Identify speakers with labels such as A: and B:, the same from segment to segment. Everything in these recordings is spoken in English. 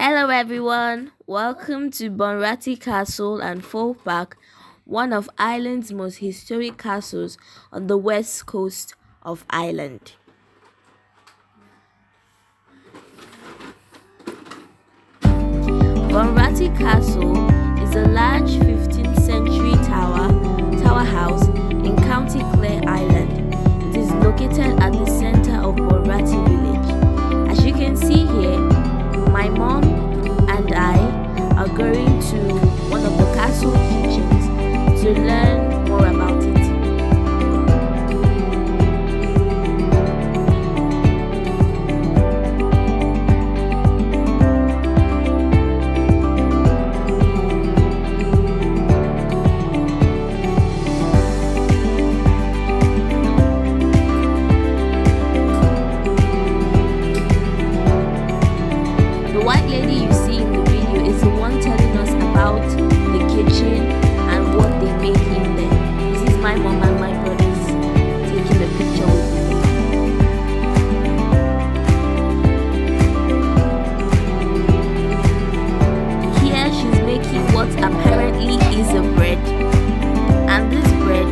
A: Hello everyone, welcome to Bunratty Castle and Folk Park, one of Ireland's most historic castles on the west coast of Ireland. Bunratty Castle is a large 15th century tower house in County Clare, Ireland. It is located at the centre of Bunratty Village. As you can see here, my mom and I are going to one of the castle kitchens to learn more about it. The white lady you see in the video is the one telling us about the kitchen and what they make in there. This is my mom and my brothers taking a picture with me. Here she's making what apparently is a bread. And this bread,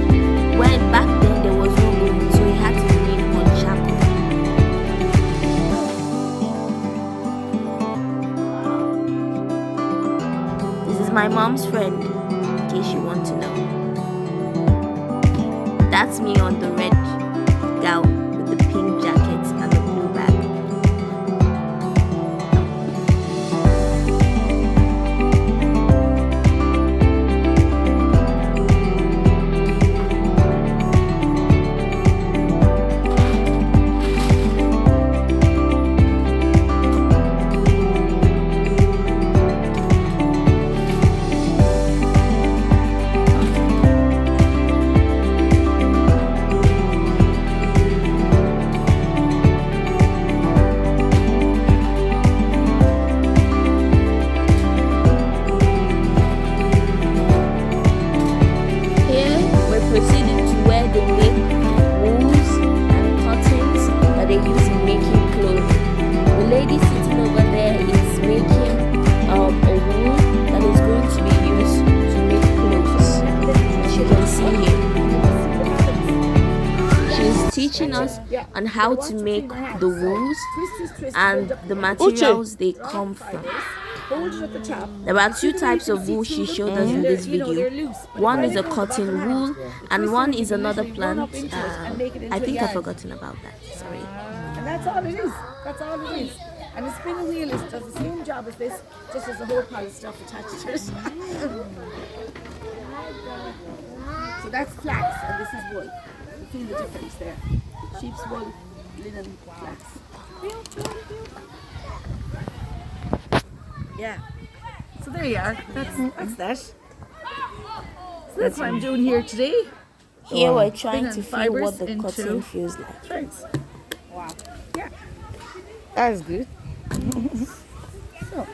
A: well, back then there was no oven, so it had to be made on charcoal. This is my mom's friend, in case you want to know. That's me on the red gown with the pink jacket and the blue bag. Here we're proceeding to where they make wools and cottons that they use in making clothes. The lady sitting over there is making a wool that is going to be used to make clothes. As you can see here, she's teaching us on how to make the wools and the materials they come from. There are two types of wool she showed us in this video. One is a cotton wool and one is another plant. I think I've forgotten about that. Sorry.
B: And that's all it is. That's all it is. And the spinning wheel does the same job as this, just as a whole pile of stuff attached to it. So that's flax and this is wool. You feel the difference there. Sheep's wool, linen, flax. Yeah. So there you are. That's that. So that's what I'm doing here today.
A: Here we're trying
B: Spinning
A: to feel what
B: fibres
A: the
B: into
A: cotton feels like.
B: threads. Wow. Yeah. That is good. So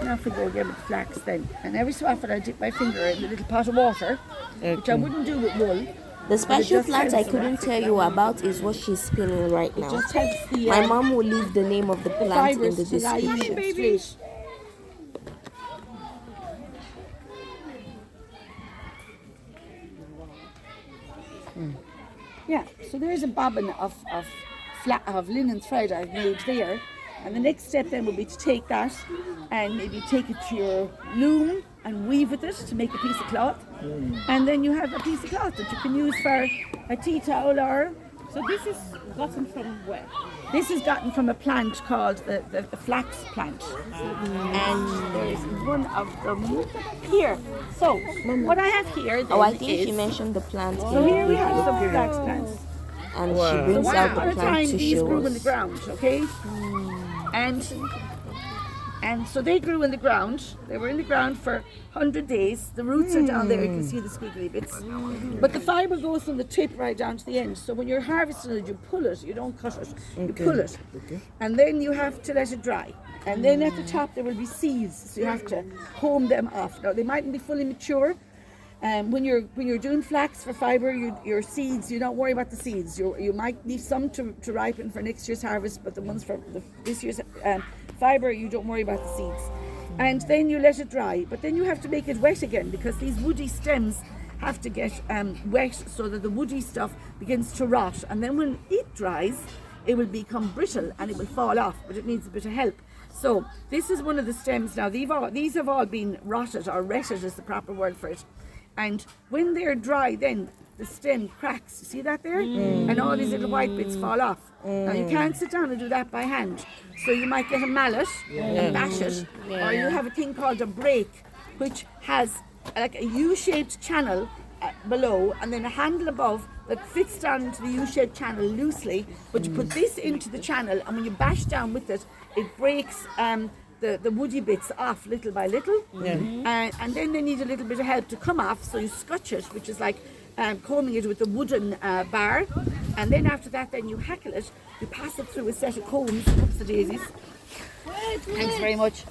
B: now if we go again with flax then. And every so often I dip my finger in a little pot of water, which I wouldn't do with wool.
A: The special
B: just
A: plant I
B: helps the
A: couldn't
B: wax
A: tell you about is what she's spinning right now.
B: Just helps the
A: My mom will leave the name of the plant in
B: fibres
A: the
B: to lie in
A: description.
B: straight. Yeah, so there's a bobbin of linen thread I've made there. And the next step then will be to take that and maybe take it to your loom and weave with it to make a piece of cloth. And then you have a piece of cloth that you can use for a tea towel or...
C: So this is gotten from where?
B: This is gotten from a plant called the flax plant. And there's one of them here. So what I have here then
A: Oh, I think
B: is...
A: she mentioned the plant
B: So
A: in
B: here we
A: the
B: have
A: video.
B: some flax plants.
A: And
B: So
A: she brings
B: once
A: out
B: upon
A: the
B: a
A: plant
B: time
A: to
B: these
A: show
B: grew in the
A: us.
B: ground, okay? And so they grew in the ground. They were in the ground for 100 days. The roots are down there. You can see the squiggly bits. But the fibre goes from the tip right down to the end. So when you're harvesting it, you pull it. You don't cut it. You pull it. And then you have to let it dry. And then at the top there will be seeds. So you have to comb them off. Now they mightn't be fully mature, When you're doing flax for fibre, your seeds, you don't worry about the seeds. You might need some to ripen for next year's harvest, but the ones for this year's fibre, you don't worry about the seeds. And then you let it dry, but then you have to make it wet again, because these woody stems have to get wet so that the woody stuff begins to rot. And then when it dries, it will become brittle and it will fall off, but it needs a bit of help. So this is one of the stems now. These have all been rotted, or retted is the proper word for it. And when they're dry, then the stem cracks. See that there? And all these little white bits fall off. Now you can't sit down and do that by hand. So you might get a mallet and bash it. Or you have a thing called a brake, which has like a U-shaped channel below and then a handle above that fits down into the U-shaped channel loosely. But you put this into the channel, and when you bash down with it, it breaks the woody bits off little by little. And then they need a little bit of help to come off, so you scotch it, which is like combing it with a wooden bar. And then after that, then you hackle it. You pass it through a set of combs. Oops, the daisies. Thanks very much.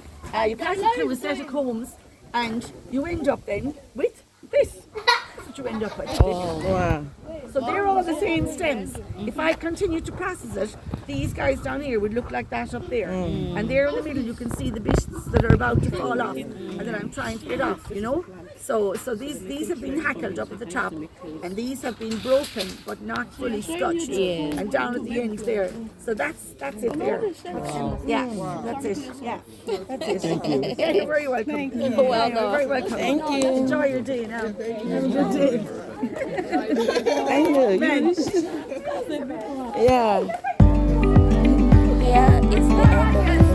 B: You pass it through a set of combs, and you end up then with this. That's what you end up with.
D: Wow.
B: So they're all the same stems. If I continue to process it, these guys down here would look like that up there. And there in the middle you can see the bits that are about to fall off and that I'm trying to get off, you know. So these have been hackled up at the top, and these have been broken but not fully scotched. And down at the end there. So that's it there. Yeah, that's it. Yeah, that's it. Thank you. Yeah, you're very welcome. Thank you. You're very welcome. Thank you. Enjoy your day now. Have a good day.
D: I know.
A: Here
D: Yeah.
A: is the end of the